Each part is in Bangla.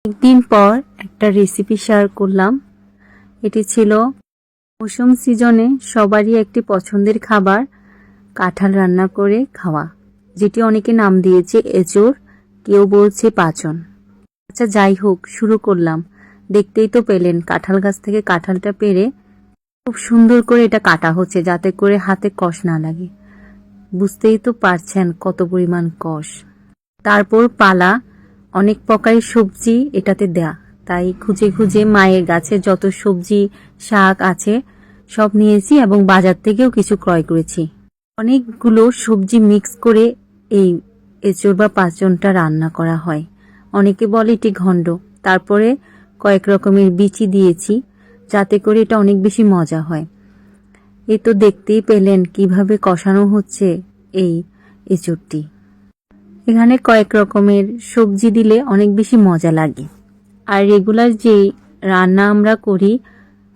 একদিন পর একটা রেসিপি শেয়ার করলাম। এটি ছিল মৌসুম সিজনে সবারই একটি পছন্দের খাবার, কাঁঠাল রান্না করে খাওয়া, যেটি অনেকে নাম দিয়েছে এঁচোড়, কেউ বলছে পাচন। আচ্ছা যাই হোক, শুরু করলাম। দেখতেই তো পেলেন কাঁঠাল গাছ থেকে কাঁঠালটা পেড়ে খুব সুন্দর করে এটা কাটা হচ্ছে যাতে করে হাতে কষ না লাগে। বুঝতেই তো পারছেন কত পরিমাণ কষ। তারপর পালা, অনেক প্রকারের সবজি এটাতে দেয়া, তাই খুঁজে খুঁজে মায়ের গাছে যত সবজি শাক আছে সব নিয়েছি এবং বাজার থেকেও কিছু ক্রয় করেছি। অনেকগুলো সবজি মিক্স করে এই এঁচোড় বা পাঁচনটা রান্না করা হয়। অনেকে বলে এটি ঘন্ট। তারপরে কয়েক রকমের বিচি দিয়েছি যাতে করে এটা অনেক বেশি মজা হয়। এ তো দেখতেই পেলেন কিভাবে কষানো হচ্ছে এই এঁচোড়টি। এখানে কয়েক রকমের সবজি দিলে অনেক বেশি মজা লাগে। আর রেগুলার যে রান্না আমরা করি,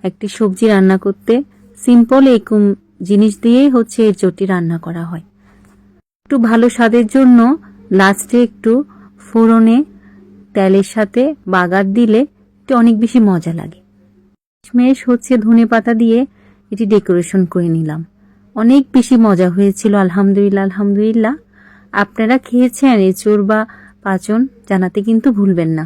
একটি সবজি রান্না করতে সিম্পল এরকম জিনিস দিয়েই হচ্ছে এঁচোড়টি রান্না করা হয়। একটু ভালো স্বাদের জন্য লাস্টে একটু ফোড়নে তেলের সাথে বাগার দিলে এটি অনেক বেশি মজা লাগে। শেষমেশ হচ্ছে ধনেপাতা দিয়ে এটি ডেকোরেশন করে নিলাম। অনেক বেশি মজা হয়েছিল, আলহামদুলিল্লাহ আলহামদুলিল্লাহ। আপনারা খেয়েছেন এঁচোড় বা পাচন? জানাতে কিন্তু ভুলবেন না।